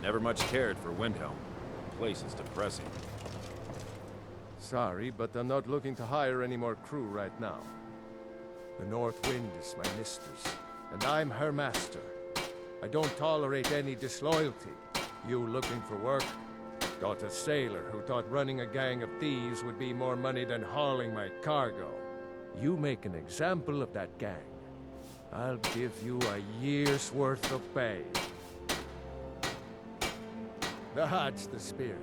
Never much cared for Windhelm. The place is depressing. Sorry, but I'm not looking to hire any more crew right now. The North Wind is my mistress, and I'm her master. I don't tolerate any disloyalty. You looking for work? Got a sailor who thought running a gang of thieves would be more money than hauling my cargo. You make an example of that gang. I'll give you a year's worth of pay. That's the spirit.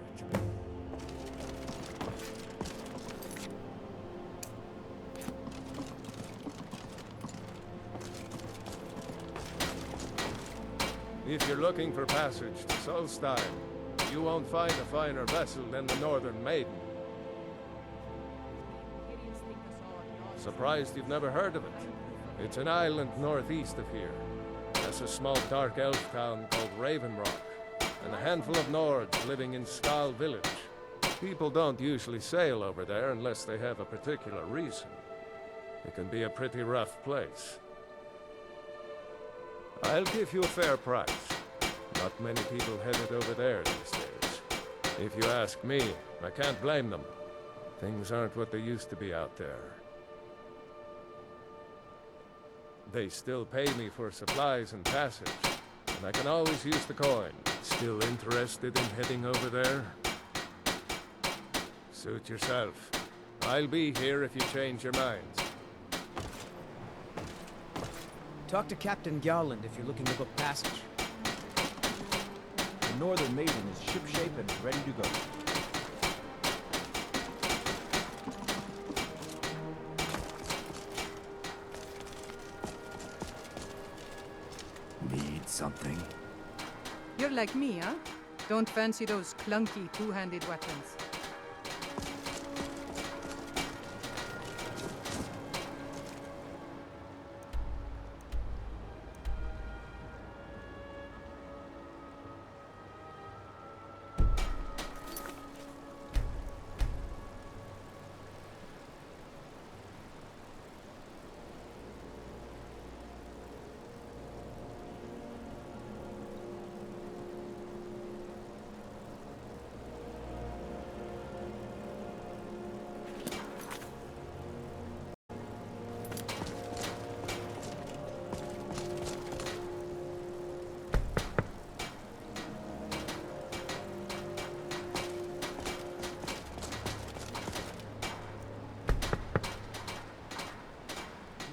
If you're looking for passage to Solstein, you won't find a finer vessel than the Northern Maiden. Surprised you've never heard of it. It's an island northeast of here. There's a small dark elf town called Raven Rock, and a handful of Nords living in Skal Village. People don't usually sail over there unless they have a particular reason. It can be a pretty rough place. I'll give you a fair price. Not many people headed over there these days. If you ask me, I can't blame them. Things aren't what they used to be out there. They still pay me for supplies and passage, and I can always use the coin. Still interested in heading over there? Suit yourself. I'll be here if you change your minds. Talk to Captain Gowland if you're looking to book passage. The Northern Maiden is shipshape and ready to go. Need something? You're like me, huh? Don't fancy those clunky two-handed weapons.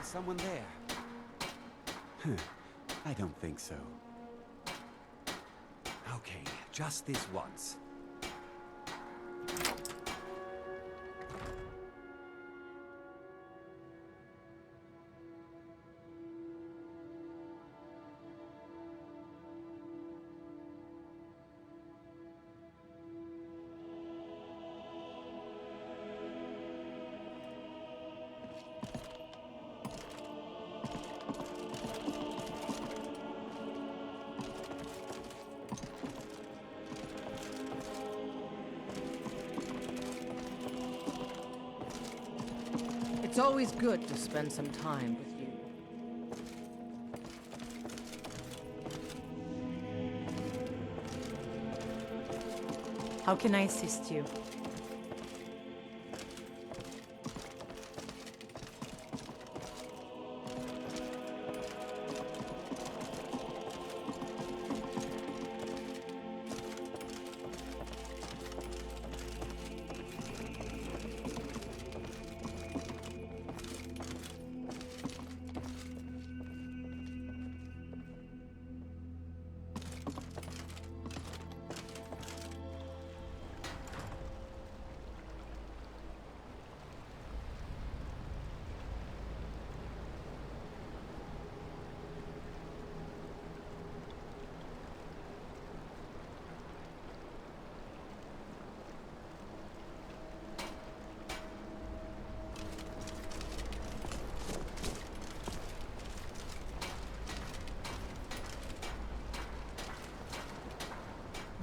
Someone there? I don't think so. Okay, just this once. It's always good to spend some time with you. How can I assist you?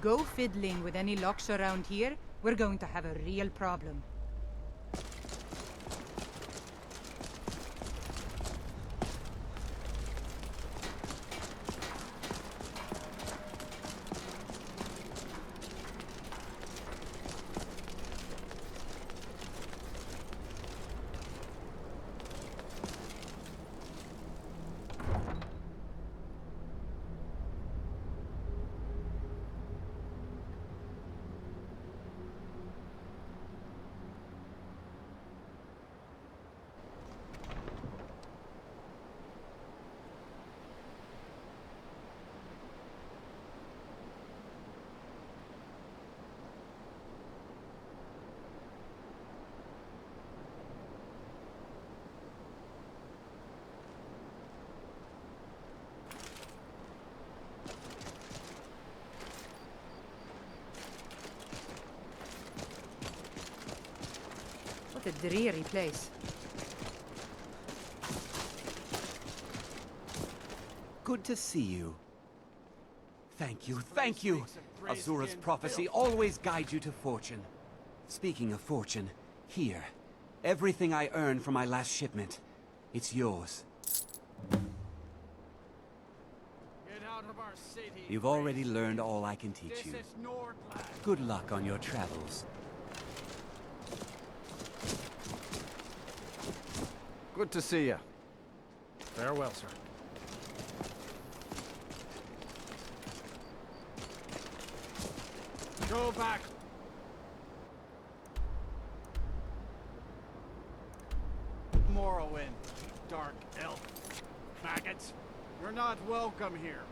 Go fiddling with any locks around here, we're going to have a real problem. quite a dreary place. Good to see you. Thank you, thank you! Azura's prophecy always guides you to fortune. Speaking of fortune, here. Everything I earned from my last shipment. It's yours. You've already learned all I can teach you. Good luck on your travels. Good to see you. Farewell, sir. Go back! Morrowind, dark elf. Maggots, you're not welcome here.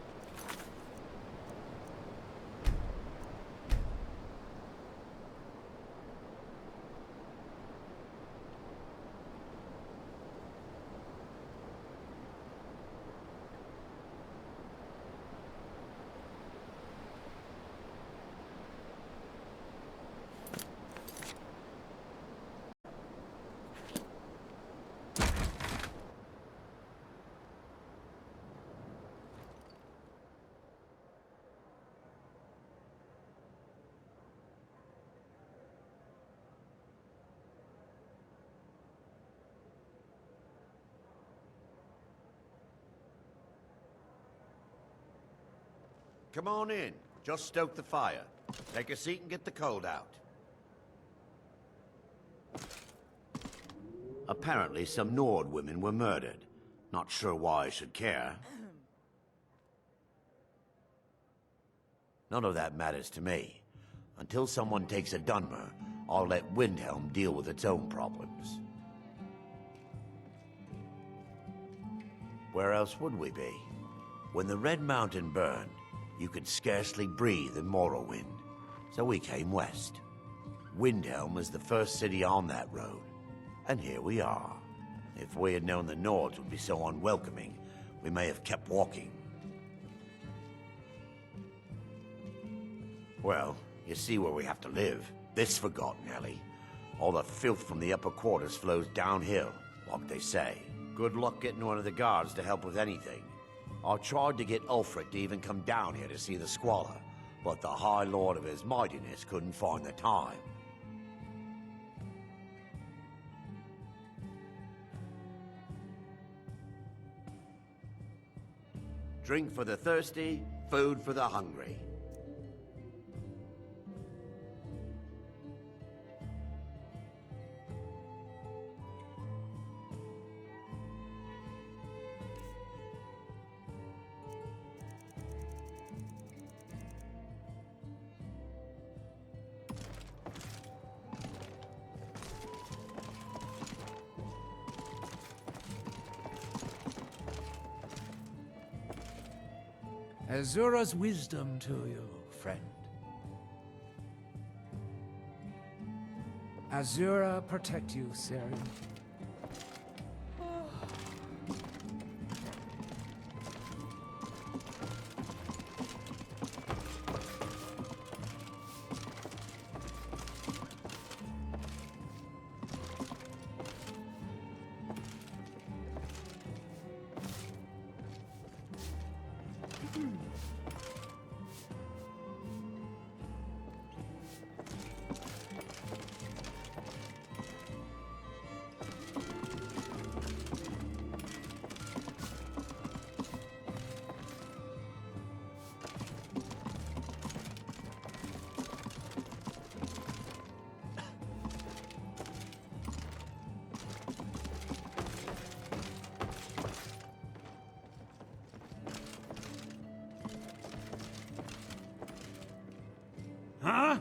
Come on in. Just stoke the fire. Take a seat and get the cold out. Apparently, some Nord women were murdered. Not sure why I should care. None of that matters to me. Until someone takes a Dunmer, I'll let Windhelm deal with its own problems. Where else would we be? When the Red Mountain burned, you could scarcely breathe in Morrowind, so we came west. Windhelm was the first city on that road, and here we are. If we had known the Nords would be so unwelcoming, we may have kept walking. Well, you see where we have to live. This forgotten alley. All the filth from the upper quarters flows downhill, like they say. Good luck getting one of the guards to help with anything. I tried to get Ulfric to even come down here to see the squalor, but the High Lord of his mightiness couldn't find the time. Drink for the thirsty, food for the hungry. Azura's wisdom to you, friend. Azura protect you, Ciri. Huh?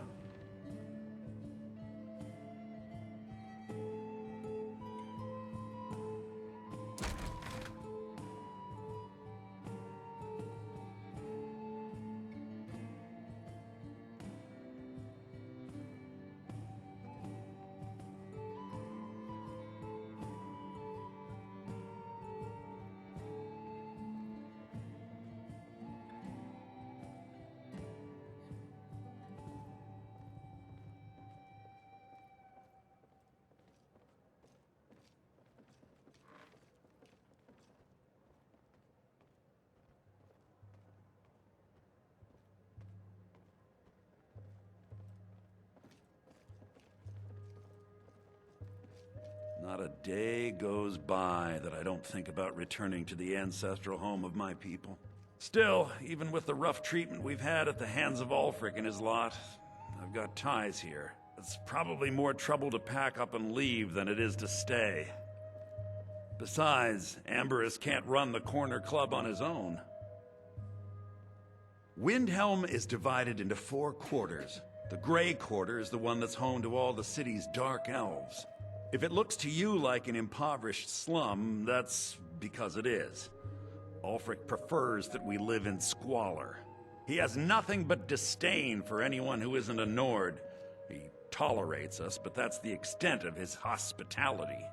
day goes by that I don't think about returning to the ancestral home of my people. Still, even with the rough treatment we've had at the hands of Ulfric and his lot, I've got ties here. It's probably more trouble to pack up and leave than it is to stay. Besides, Amberus can't run the corner club on his own. Windhelm is divided into 4 quarters. The Grey Quarter is the one that's home to all the city's dark elves. If it looks to you like an impoverished slum, that's because it is. Ulfric prefers that we live in squalor. He has nothing but disdain for anyone who isn't a Nord. He tolerates us, but that's the extent of his hospitality.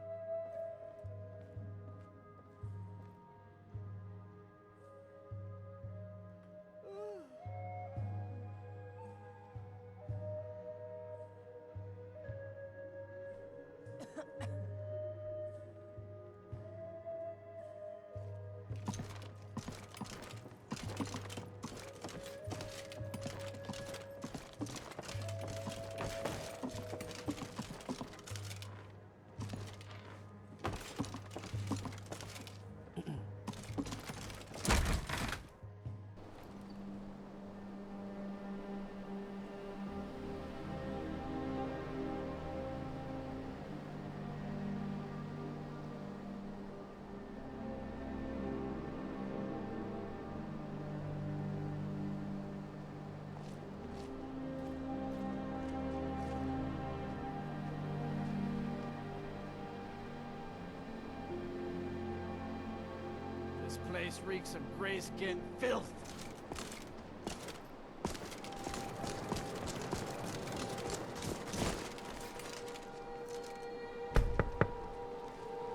This place reeks of gray-skinned filth.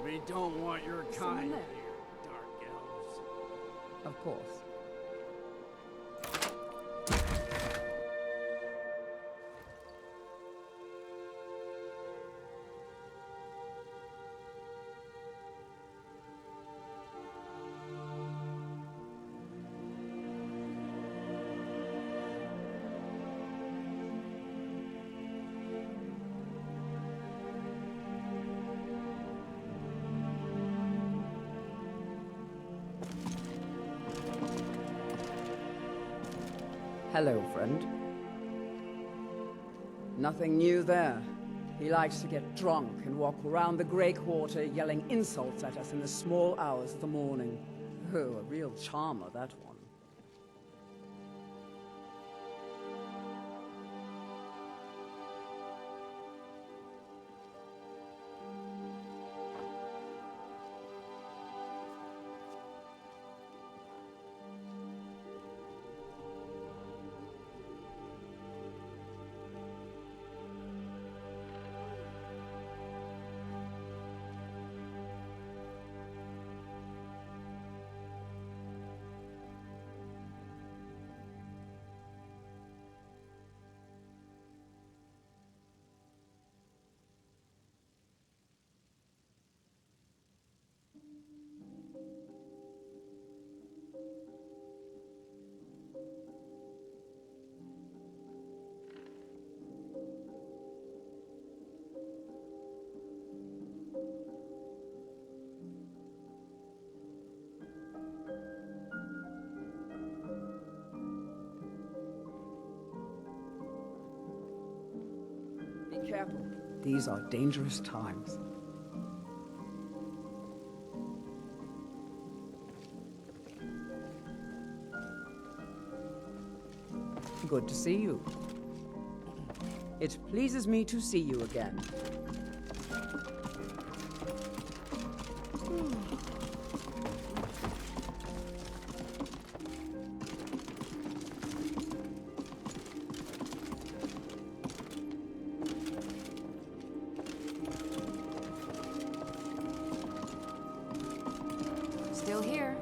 We don't want your kind here, dark elves. Of course. Hello, friend. Nothing new there. He likes to get drunk and walk around the Grey Quarter yelling insults at us in the small hours of the morning. Oh, a real charmer, that one. Be careful. These are dangerous times. Good to see you. It pleases me to see you again. Still here.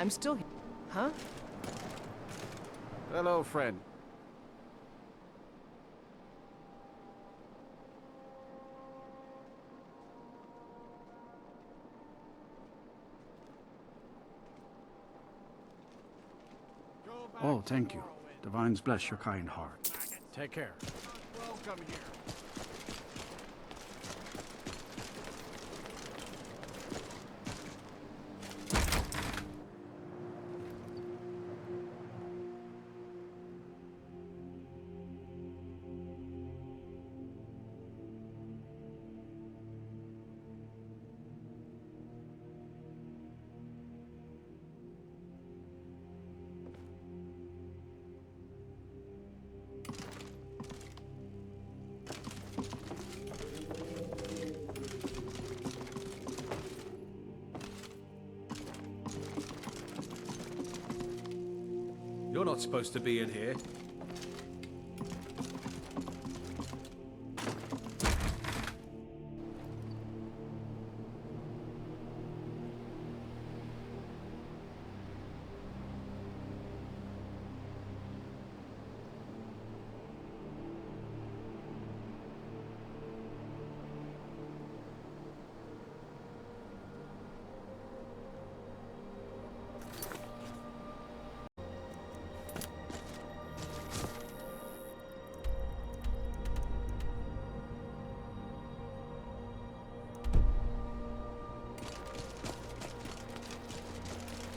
I'm still here. Huh? Hello, friend. Oh, thank you. Divines bless your kind heart. Take care. Welcome here. You're not supposed to be in here.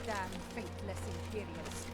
Damn faithless Imperials.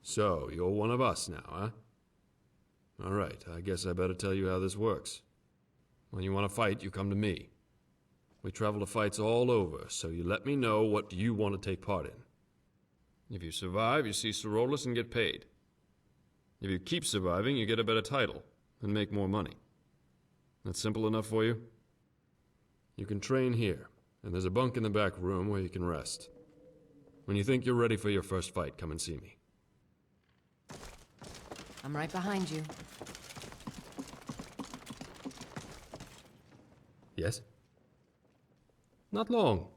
So, you're one of us now, huh? Alright, I guess I better tell you how this works. When you want to fight, you come to me. We travel to fights all over, so you let me know what you want to take part in. If you survive, you see Sorolus and get paid. If you keep surviving, you get a better title and make more money. That's simple enough for you? You can train here, and there's a bunk in the back room where you can rest. When you think you're ready for your first fight, come and see me. I'm right behind you. Yes? Not long.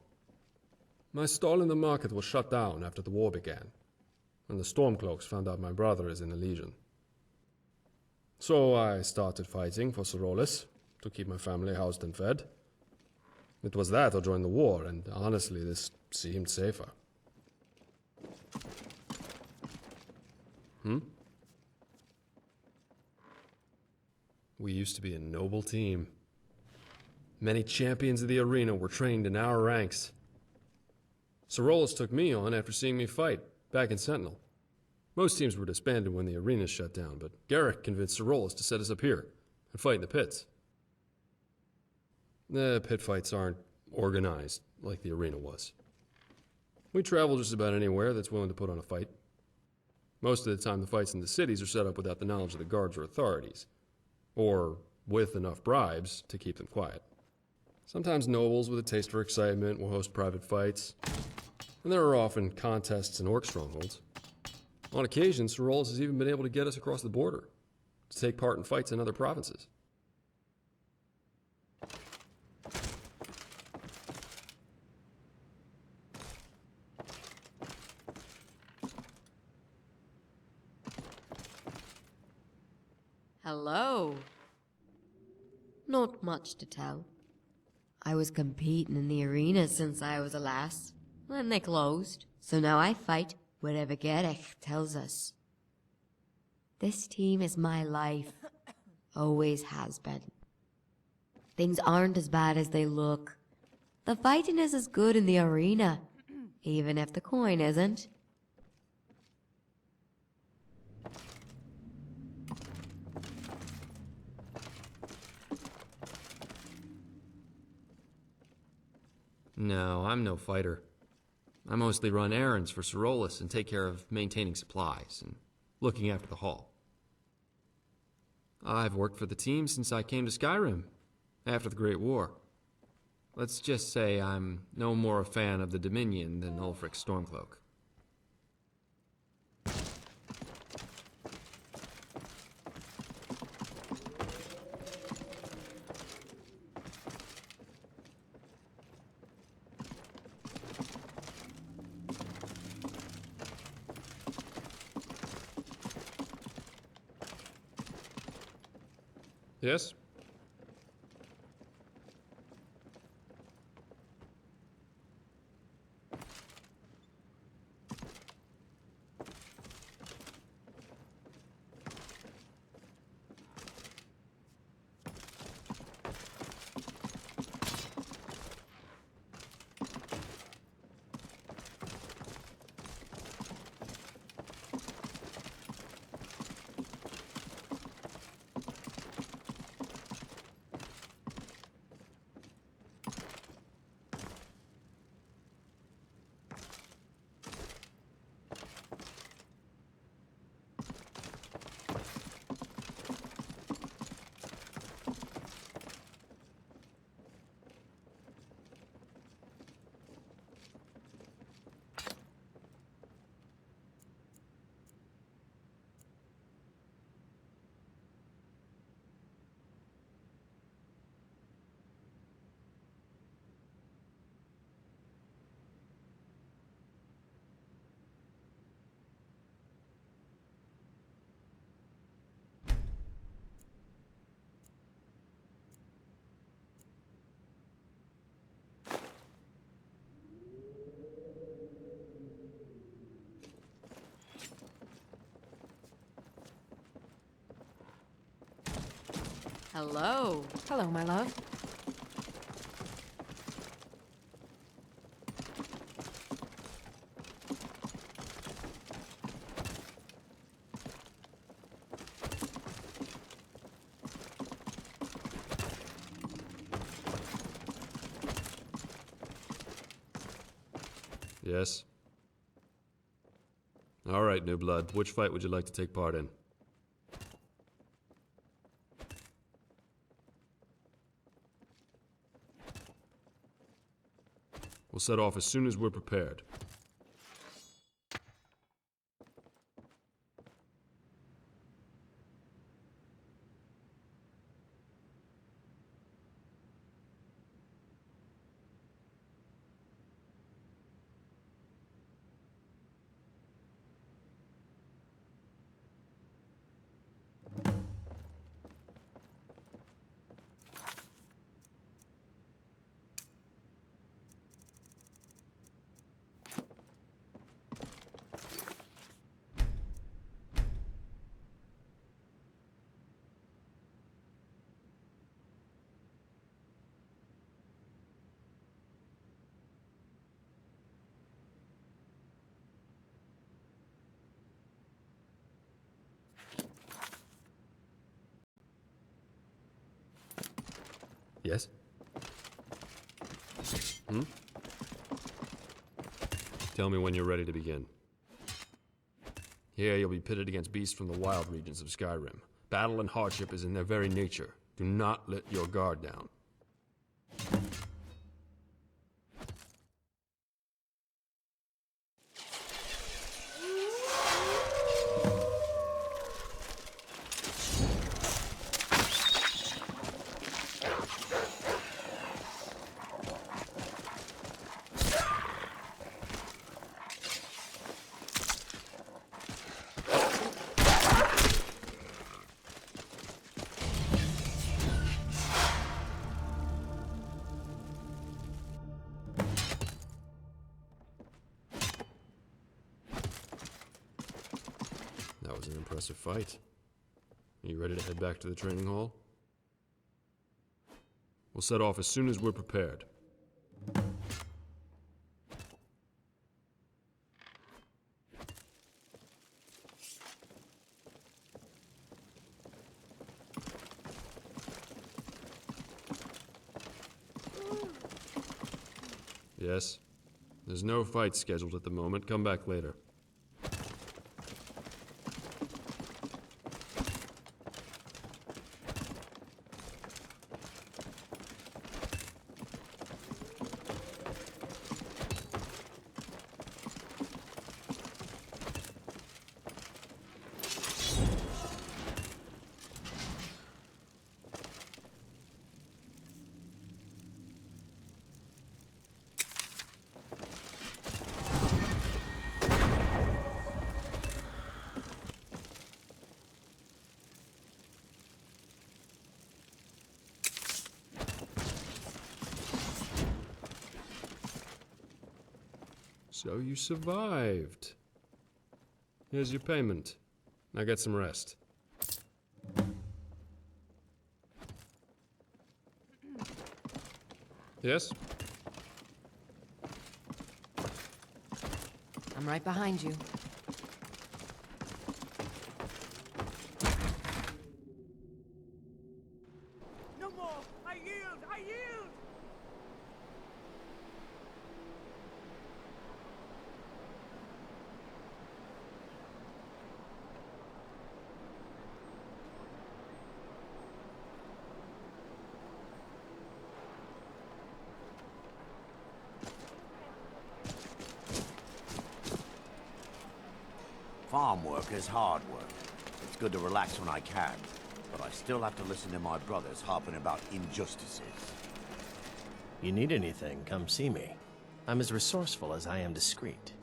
My stall in the market was shut down after the war began, and the Stormcloaks found out my brother is in the Legion. So I started fighting for Sorolus, to keep my family housed and fed. It was that or join the war, and honestly, this seemed safer. We used to be a noble team. Many champions of the arena were trained in our ranks. Sorolus took me on after seeing me fight, back in Sentinel. Most teams were disbanded when the arena shut down, but Garrick convinced Sorolus to set us up here and fight in the pits. The pit fights aren't organized like the arena was. We travel just about anywhere that's willing to put on a fight. Most of the time, the fights in the cities are set up without the knowledge of the guards or authorities, or with enough bribes to keep them quiet. Sometimes nobles with a taste for excitement will host private fights, and there are often contests in orc strongholds. On occasion, Sorolus has even been able to get us across the border to take part in fights in other provinces. Hello. Not much to tell. I was competing in the arena since I was a lass. Then they closed, so now I fight wherever Garrick tells us. This team is my life. Always has been. Things aren't as bad as they look. The fighting is as good in the arena, even if the coin isn't. No, I'm no fighter. I mostly run errands for Sorolus and take care of maintaining supplies and looking after the hall. I've worked for the team since I came to Skyrim, after the Great War. Let's just say I'm no more a fan of the Dominion than Ulfric's Stormcloak. Yes? Hello. Hello, my love. Yes? All right, new blood. Which fight would you like to take part in? We'll set off as soon as we're prepared. Yes? Tell me when you're ready to begin. Here you'll be pitted against beasts from the wild regions of Skyrim. Battle and hardship is in their very nature. Do not let your guard down. That was an impressive fight. Are you ready to head back to the training hall? We'll set off as soon as we're prepared. Yes? There's no fight scheduled at the moment. Come back later. So you survived. Here's your payment. Now get some rest. Yes? I'm right behind you. No more! I yield! I yield! Farm work is hard work. It's good to relax when I can, but I still have to listen to my brothers harping about injustices. You need anything, come see me. I'm as resourceful as I am discreet.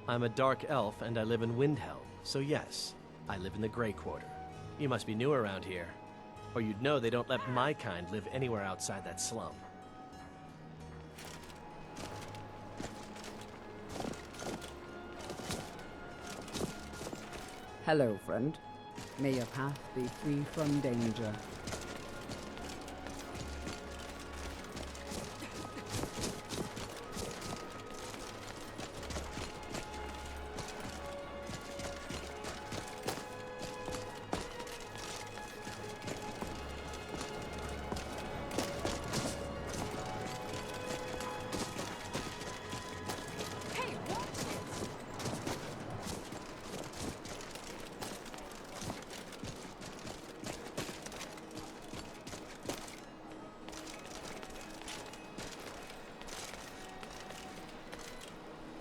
I'm a dark elf and I live in Windhelm, so yes, I live in the Grey Quarter. You must be new around here, or you'd know they don't let my kind live anywhere outside that slum. Hello, friend. May your path be free from danger.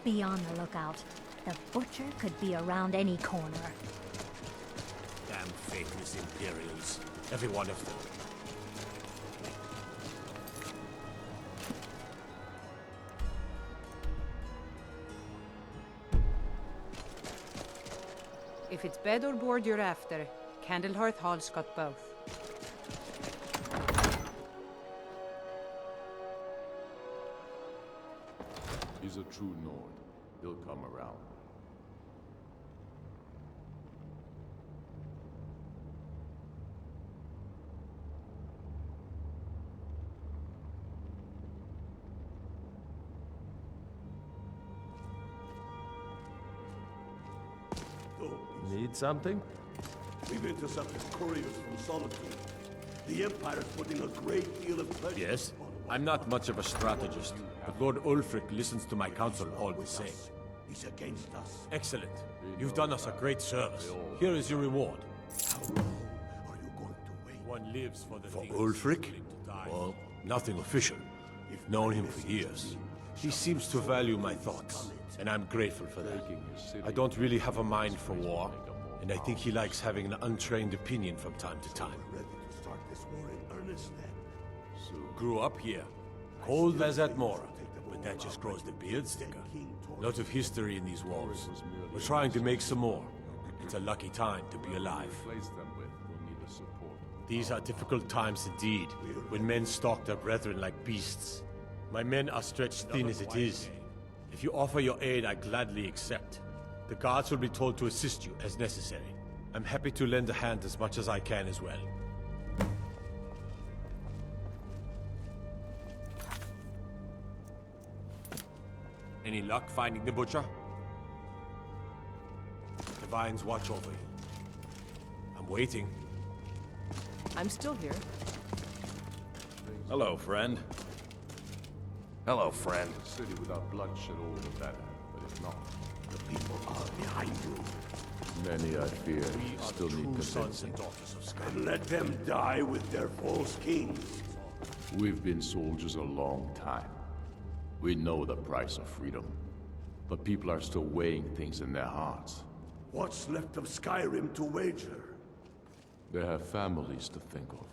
Be on the lookout. The butcher could be around any corner. Damn faithless Imperials. Every one of them. If it's bed or board you're after, Candlehearth Hall's got both. He's a true Nord. He'll come around. Need something? We've intercepted couriers from Solitude. The Empire's putting a great deal of pressure. Yes? I'm not much of a strategist, but Lord Ulfric listens to my counsel all the same. He's against us. Excellent. You've done us a great service. Here is your reward. How long are you going to wait? One lives for the For things Ulfric? willing to die. Well, nothing official. I've known him for years. He seems to value my thoughts, and I'm grateful for that. I don't really have a mind for war, and I think he likes having an untrained opinion from time to time. ready to start this war in earnest then. Grew up here, cold as at Mora, but that just grows the beard thicker. Lot of history in these walls. We're trying to make some more. It's a lucky time to be alive. These are difficult times indeed, when men stalk their brethren like beasts. My men are stretched thin as it is. If you offer your aid, I gladly accept. The guards will be told to assist you as necessary. I'm happy to lend a hand as much as I can as well. Any luck finding the butcher? The vines watch over you. I'm waiting. I'm still here. Hello, friend. Hello, friend. A city without bloodshed, all the better. But if not, The people are behind you. many, I fear, still need Sons convincing. and daughters of Skyrim. And let them die with their false kings. We've been soldiers a long time. We know the price of freedom. But people are still weighing things in their hearts. What's left of Skyrim to wager? They have families to think of.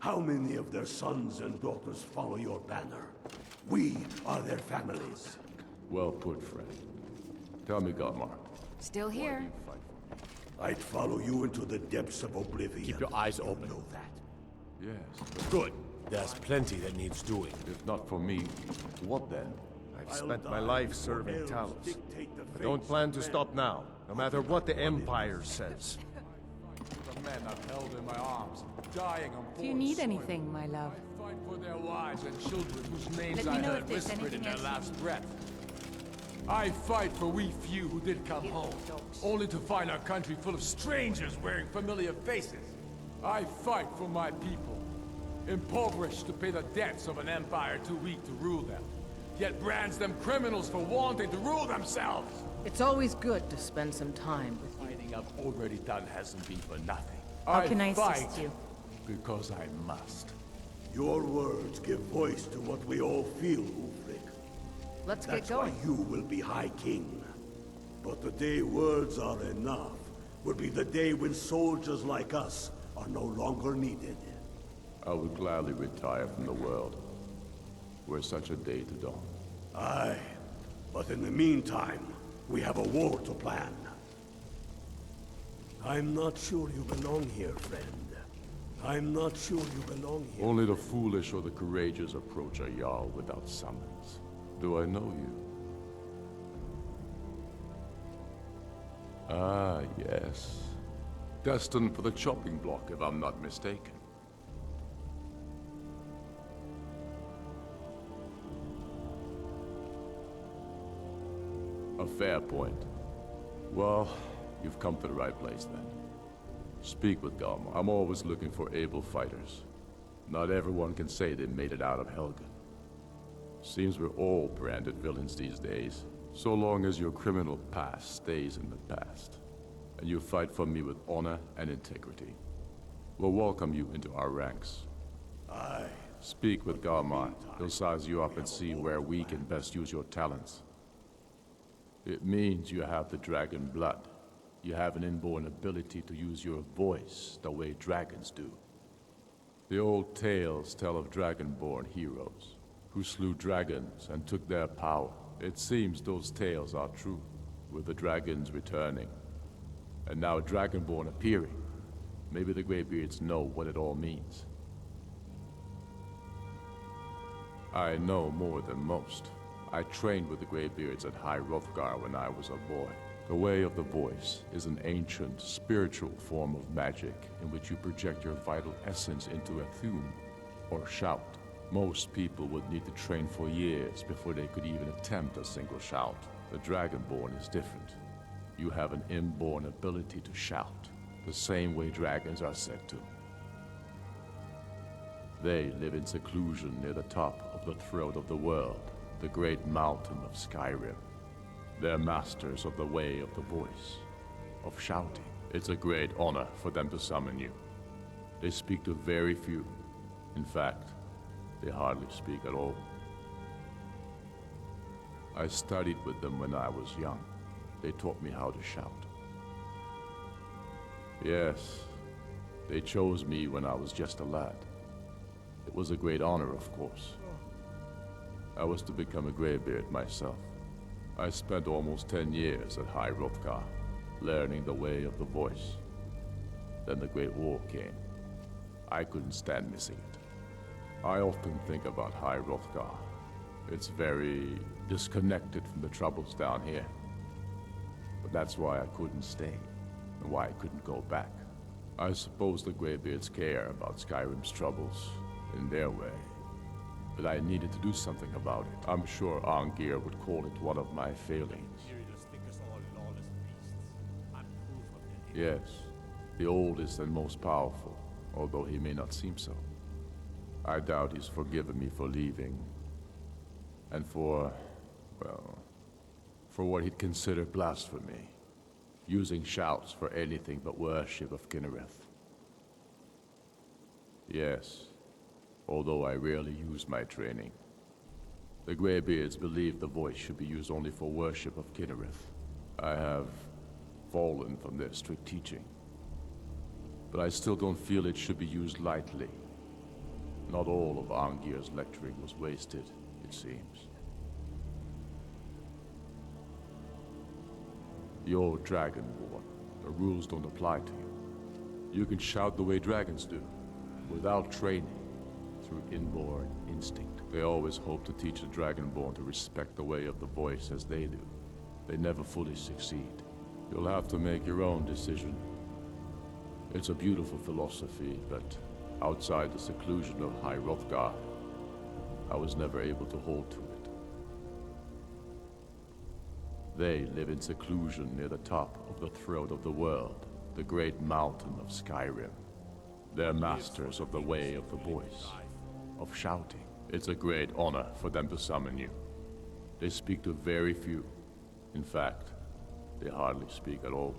How many of their sons and daughters follow your banner? We are their families. Well put, friend. Tell me, Godmar. Still here. I'd follow you into the depths of oblivion. Keep your eyes open. Know that. Yes. Good. There's plenty that needs doing. If not for me, what then? I've spent my life serving Talos. I don't plan to stop now, no matter what the Empire says. The men I've held in my arms, dying on If you need anything, my love. fight for their wives and children whose names Let me I know heard if there's whispered in anything their else last breath. I fight for we few who did come home, only to find our country full of strangers wearing familiar faces. I fight for my people, impoverished to pay the debts of an empire too weak to rule them, yet brands them criminals for wanting to rule themselves. It's always good to spend some time with you. Fighting I've already done hasn't been for nothing. How can I fight assist you? because I must. Your words give voice to what we all feel, Ulfric. Let's That's get why going. you will be High King. But the day words are enough will be the day when soldiers like us are no longer needed. I would gladly retire from the world, were such a day to dawn. Aye, but in the meantime, we have a war to plan. I'm not sure you belong here, friend. I'm not sure you belong here. Only the foolish or the courageous approach a Jarl without summons. Do I know you? Ah, yes. Destined for the chopping block, if I'm not mistaken. A fair point. Well, you've come to the right place then. Speak with Galma. I'm always looking for able fighters. Not everyone can say they made it out of Helgen. Seems we're all branded villains these days, so long as your criminal past stays in the past, and you fight for me with honor and integrity. We'll welcome you into our ranks. Aye. Speak with Galmar. He'll size you up and see where we can best use your talents. It means you have the dragon blood. You have an inborn ability to use your voice the way dragons do. The old tales tell of dragonborn heroes who slew dragons and took their power. It seems those tales are true, with the dragons returning, and now dragonborn appearing. Maybe the Greybeards know what it all means. I know more than most. I trained with the Greybeards at High Hrothgar when I was a boy. The Way of the Voice is an ancient, spiritual form of magic in which you project your vital essence into a thum, or shout. Most people would need to train for years before they could even attempt a single shout. The Dragonborn is different. You have an inborn ability to shout, the same way dragons are said to. They live in seclusion near the top of the throat of the world, the great mountain of Skyrim. They're masters of the Way of the Voice, of shouting. It's a great honor for them to summon you. They speak to very few. In fact, they hardly speak at all. I studied with them when I was young. They taught me how to shout. Yes, they chose me when I was just a lad. It was a great honor, of course. I was to become a Greybeard myself. I spent almost 10 years at High Hrothgar, learning the Way of the Voice. Then the Great War came. I couldn't stand missing it. I often think about High Hrothgar. It's very disconnected from the troubles down here. But that's why I couldn't stay, and why I couldn't go back. I suppose the Greybeards care about Skyrim's troubles, in their way. But I needed to do something about it. I'm sure Arngir would call it one of my failings. Yes, the oldest and most powerful, although he may not seem so. I doubt he's forgiven me for leaving. And for, well, for what he'd consider blasphemy. Using shouts for anything but worship of Kinnereth. Yes, although I rarely use my training. The Greybeards believe the voice should be used only for worship of Kinnereth. I have fallen from their strict teaching. But I still don't feel it should be used lightly. Not all of Angir's lecturing was wasted, it seems. You're Dragonborn. The rules don't apply to you. You can shout the way dragons do, without training, through inborn instinct. They always hope to teach the Dragonborn to respect the way of the voice as they do. They never fully succeed. You'll have to make your own decision. It's a beautiful philosophy, but outside the seclusion of High Hrothgar, I was never able to hold to it. They live in seclusion near the top of the throat of the world, the great mountain of Skyrim. They're masters of the way of the voice, of shouting. It's a great honor for them to summon you. They speak to very few. In fact, they hardly speak at all.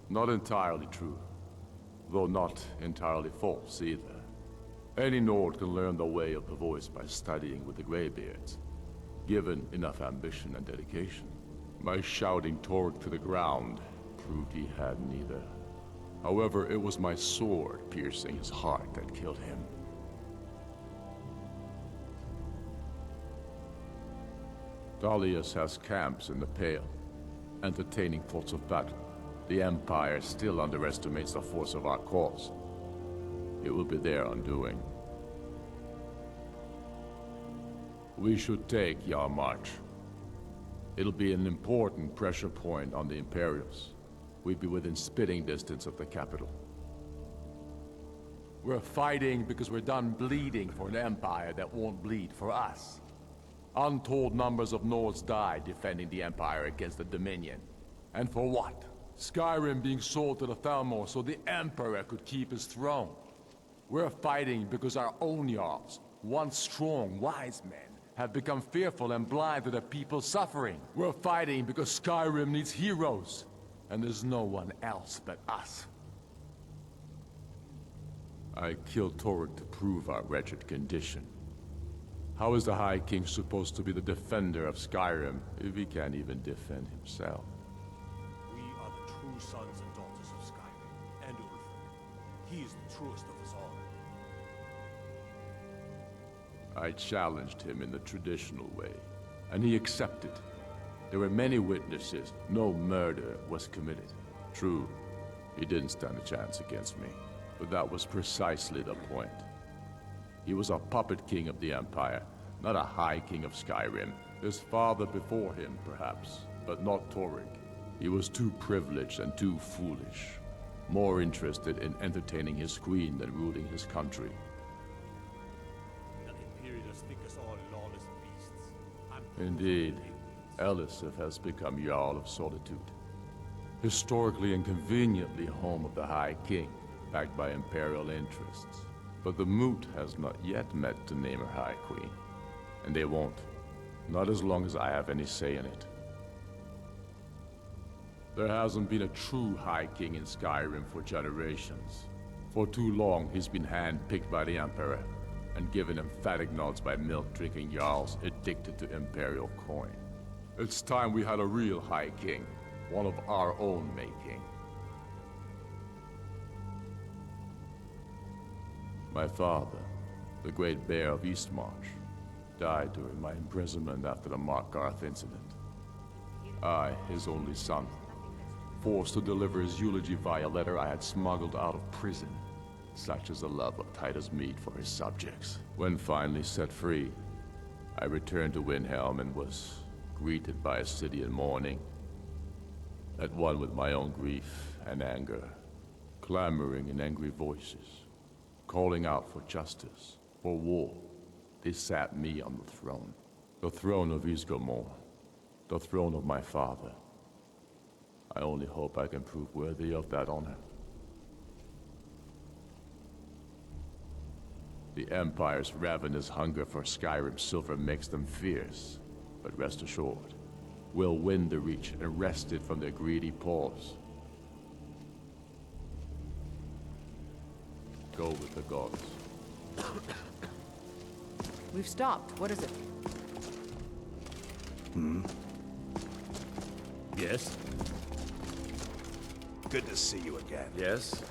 Not entirely true, though not entirely false either. Any Nord can learn the way of the voice by studying with the Greybeards, given enough ambition and dedication. My shouting Torg to the ground proved he had neither. However, it was my sword piercing his heart that killed him. Dalius has camps in the Pale, entertaining thoughts of battle. The Empire still underestimates the force of our cause. It will be their undoing. We should take Yarmarch. It'll be an important pressure point on the Imperials. We'd be within spitting distance of the capital. We're fighting because we're done bleeding for an empire that won't bleed for us. Untold numbers of Nords died defending the Empire against the Dominion. And for what? Skyrim being sold to the Thalmor so the Emperor could keep his throne. We're fighting because our own Jarls, once strong, wise men, have become fearful and blind to the people's suffering. We're fighting because Skyrim needs heroes, and there's no one else but us. I killed Torg to prove our wretched condition. How is the High King supposed to be the defender of Skyrim if he can't even defend himself? We are the true sons and daughters of Skyrim, and Ulfric. He is the truest of us all. I challenged him in the traditional way, and he accepted. There were many witnesses. No murder was committed. True, he didn't stand a chance against me, but that was precisely the point. He was a puppet king of the Empire, not a high king of Skyrim. His father before him, perhaps, but not Torg. He was too privileged and too foolish, more interested in entertaining his queen than ruling his country. Indeed, Elisif has become Jarl of Solitude. Historically and conveniently home of the High King, backed by Imperial interests. But the Moot has not yet met to name her High Queen. And they won't. Not as long as I have any say in it. There hasn't been a true High King in Skyrim for generations. For too long, he's been hand-picked by the Emperor, and given emphatic nods by milk-drinking Jarls addicted to Imperial coin. It's time we had a real High King, one of our own making. My father, the Great Bear of Eastmarch, died during my imprisonment after the Markarth incident. I, his only son, forced to deliver his eulogy via letter I had smuggled out of prison. Such is the love of Titus meat for his subjects. When finally set free, I returned to Windhelm and was greeted by a city in mourning, at one with my own grief and anger, clamoring in angry voices, calling out for justice, for war. They sat me on the throne of Ysgramor, the throne of my father. I only hope I can prove worthy of that honor. The Empire's ravenous hunger for Skyrim silver makes them fierce. But rest assured, we'll win the Reach and wrest it from their greedy paws. Go with the gods. We've stopped. What is it? Yes? Good to see you again. Yes?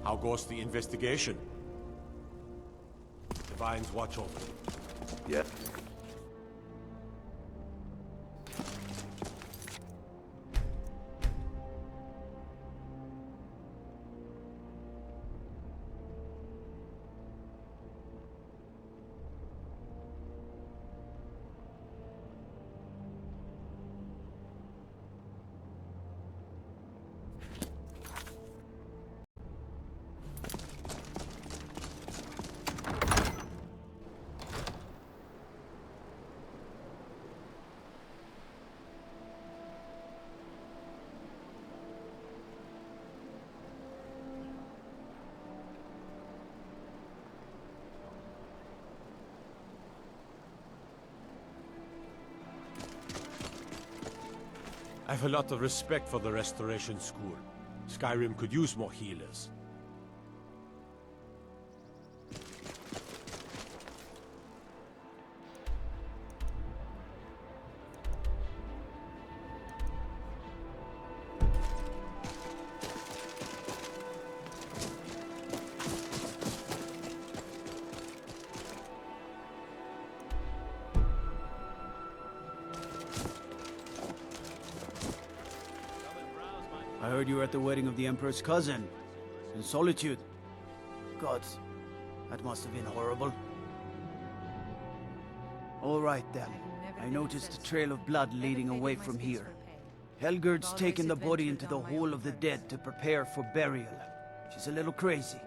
How goes the investigation? Divines watch over you. Yeah. I have a lot of respect for the Restoration School. Skyrim could use more healers. I heard you were at the wedding of the Emperor's cousin, in Solitude. Gods, that must have been horrible. All right then. I noticed a trail of blood leading away from here. Helgerd's taken the body into the Hall of the Dead to prepare for burial. She's a little crazy,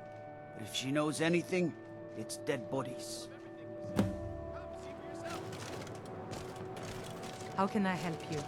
but if she knows anything, it's dead bodies. How can I help you?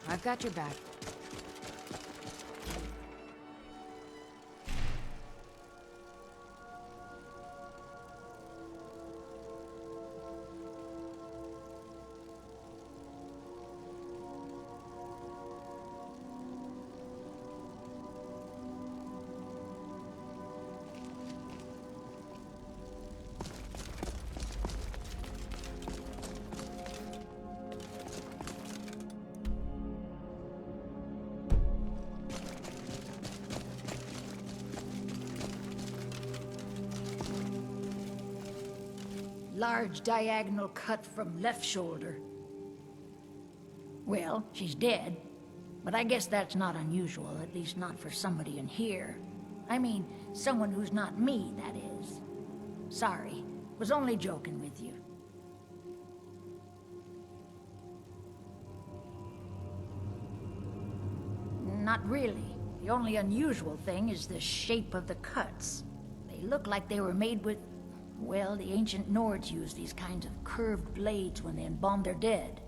I've got your back. Large diagonal cut from left shoulder. Well, she's dead, but I guess that's not unusual, at least not for somebody in here. I mean, someone who's not me, that is. Sorry, was only joking with you. Not really. The only unusual thing is the shape of the cuts. They look like they were made with... Well, the ancient Nords used these kinds of curved blades when they embalmed their dead.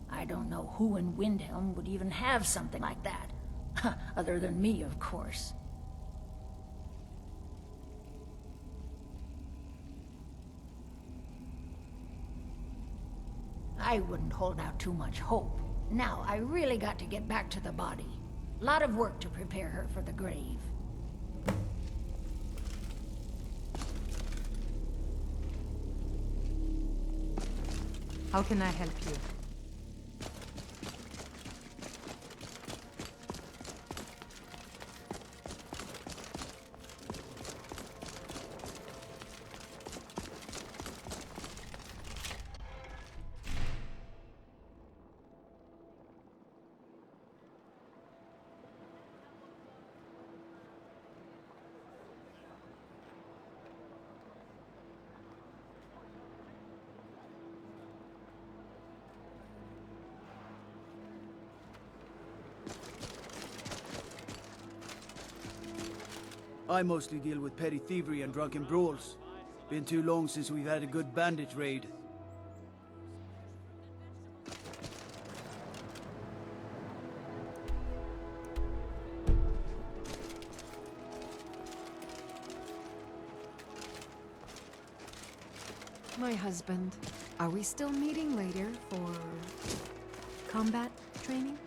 I don't know who in Windhelm would even have something like that. Other than me, of course. I wouldn't hold out too much hope. Now, I really got to get back to the body. Lot of work to prepare her for the grave. How can I help you? I mostly deal with petty thievery and drunken brawls. Been too long since we've had a good bandit raid. My husband. Are we still meeting later for combat training?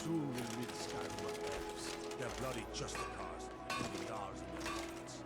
Soon we'll meet Skyrim elves. They're bloody just the cars, leaving ours in the markets.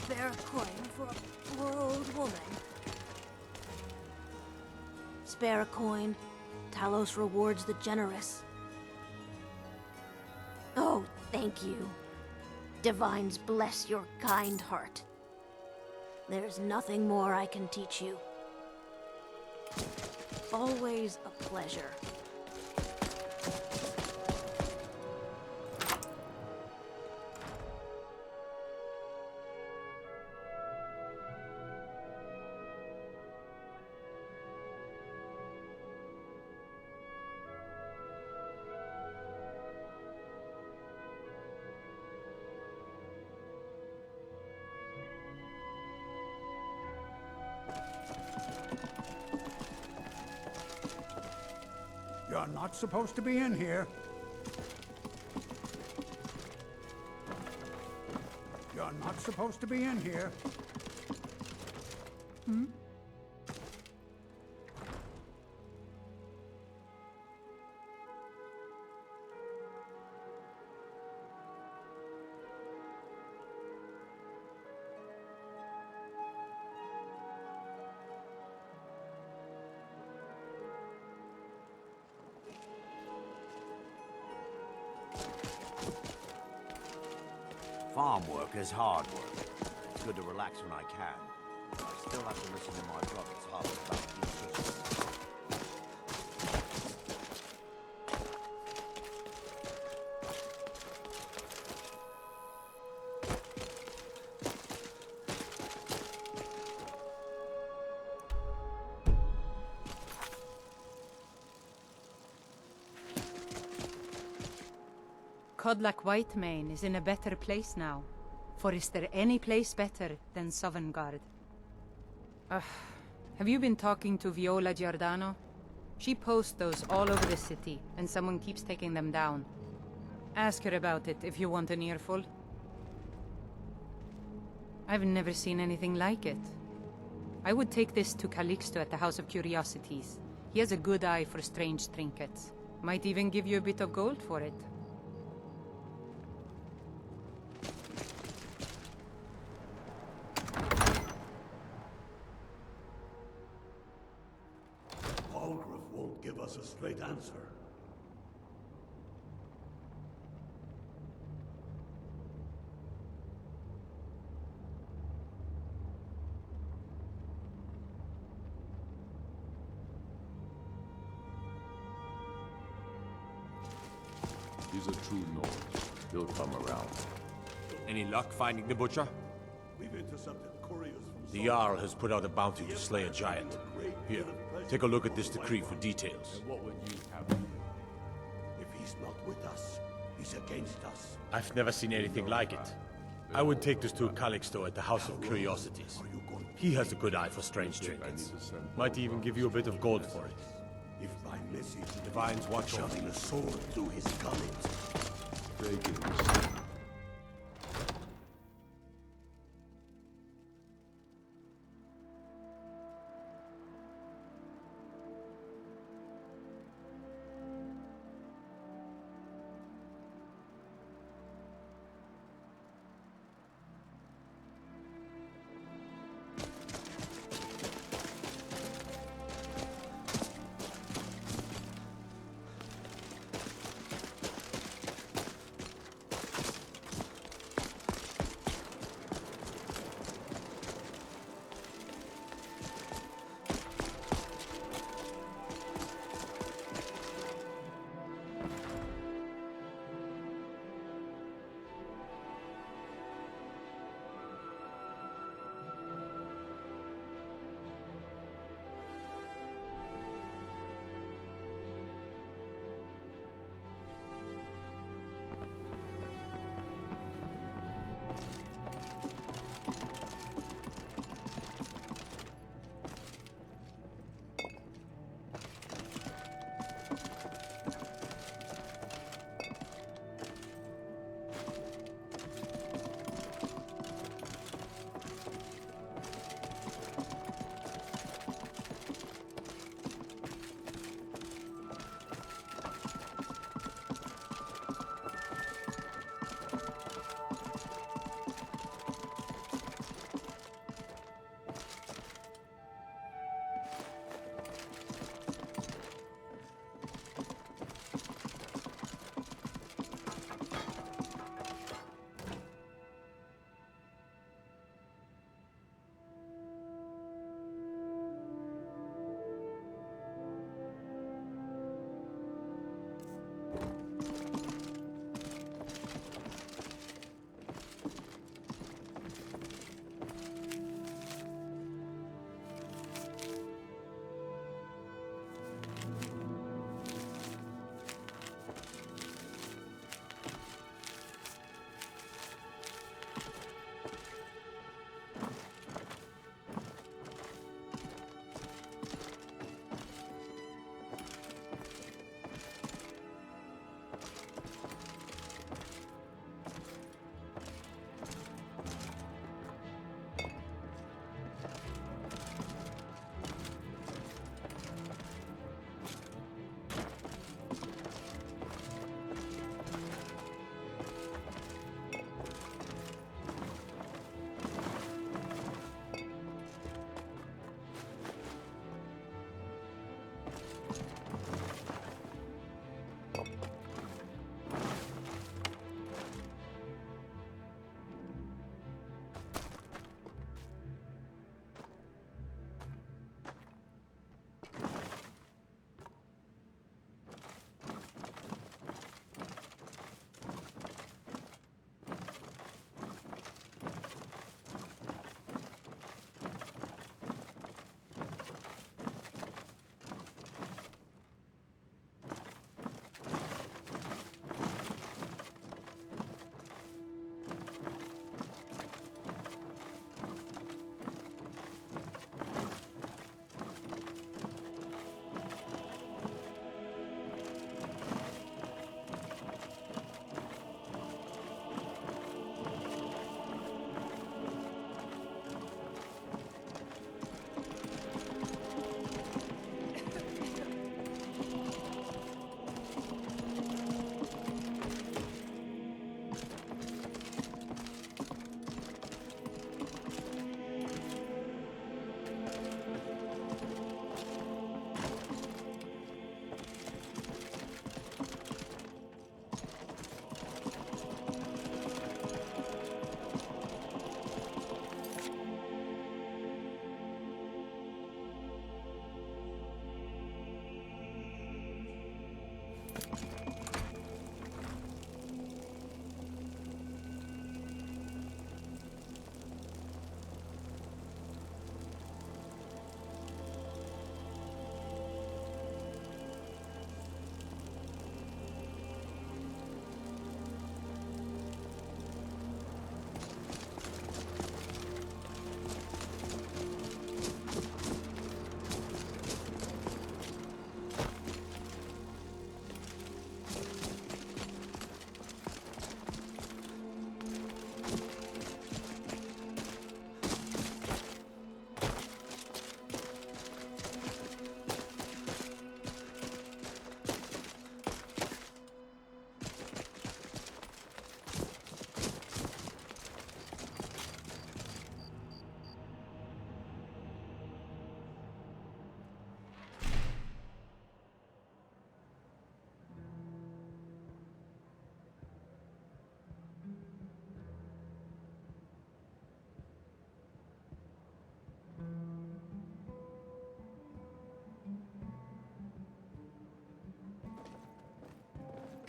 Spare a coin for a poor old woman. Spare a coin. Talos rewards the generous. Oh, thank you. Divines bless your kind heart. There's nothing more I can teach you. Always a pleasure. You're not supposed to be in here. You're not supposed to be in here. Hmm? Farm work is hard work. It's good to relax when I can. I still have to listen to my brother's holler about nutrition. Codlac Whitemane is in a better place now. For is there any place better than Sovngarde? Have you been talking to Viola Giordano? She posts those all over the city, and someone keeps taking them down. Ask her about it if you want an earful. I've never seen anything like it. I would take this to Calixto at the House of Curiosities. He has a good eye for strange trinkets. Might even give you a bit of gold for it. Palgrave won't give us a straight answer. He's a true Nord. He'll come around. Any luck finding the butcher? We've intercepted couriers from The Jarl has put out a bounty to slay a giant. Here, take a look at this decree for details. What would you have? If he's not with us, he's against us. I've never seen anything like it. I would take this to Calixto at the House of Curiosities. He has a good eye for strange trinkets. Might even give you a bit of gold for it. If my message Divines watch over shoving a sword through his gullet. Take it.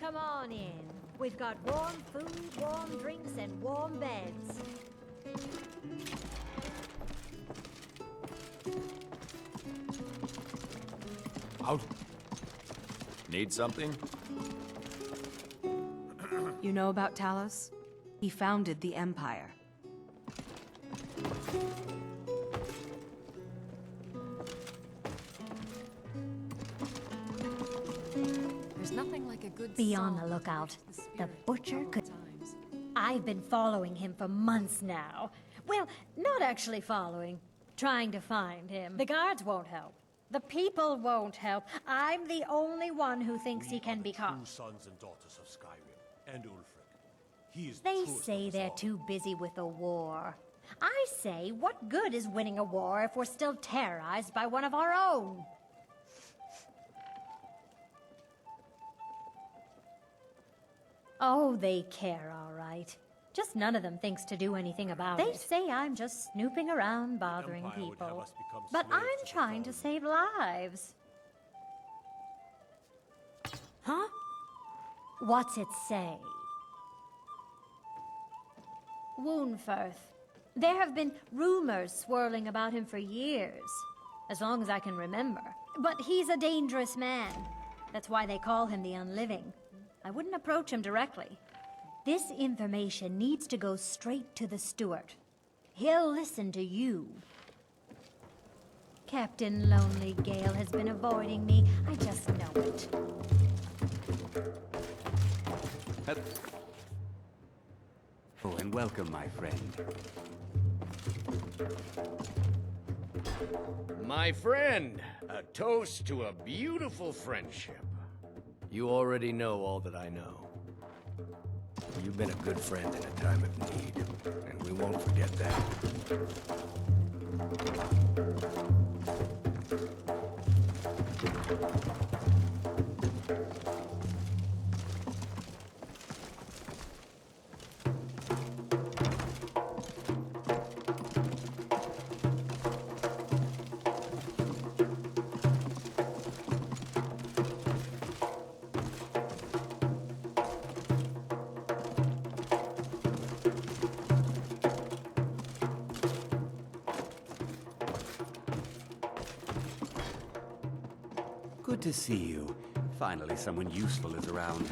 Come on in. We've got warm food, warm drinks, and warm beds. Out. Need something? You know about Talos? He founded the Empire. There's nothing like a good Be on song the lookout. to lift The spirit butcher of could... times. I've been following him for months now. Well, not actually following. Trying to find him. The guards won't help. The people won't help. I'm the only one who thinks he can be caught. True sons and daughters of Skyrim and Ulfric. He is the They truest say of us they're all. too busy with the war. I say, what good is winning a war if we're still terrorized by one of our own? Oh, they care, all right. Just none of them thinks to do anything about it. They say I'm just snooping around, bothering Empire would have people. us become But slaves I'm to the trying to Fallen. save lives. Huh? What's it say? Woundfirth. There have been rumors swirling about him for years, as long as I can remember. But he's a dangerous man. That's why they call him the Unliving. I wouldn't approach him directly. This information needs to go straight to the steward. He'll listen to you. Captain Lonely Gale has been avoiding me. I just know it. Oh, and welcome, my friend. My friend, a toast to a beautiful friendship. You already know all that I know. You've been a good friend in a time of need, and we won't forget that. Good to see you. Finally, someone useful is around.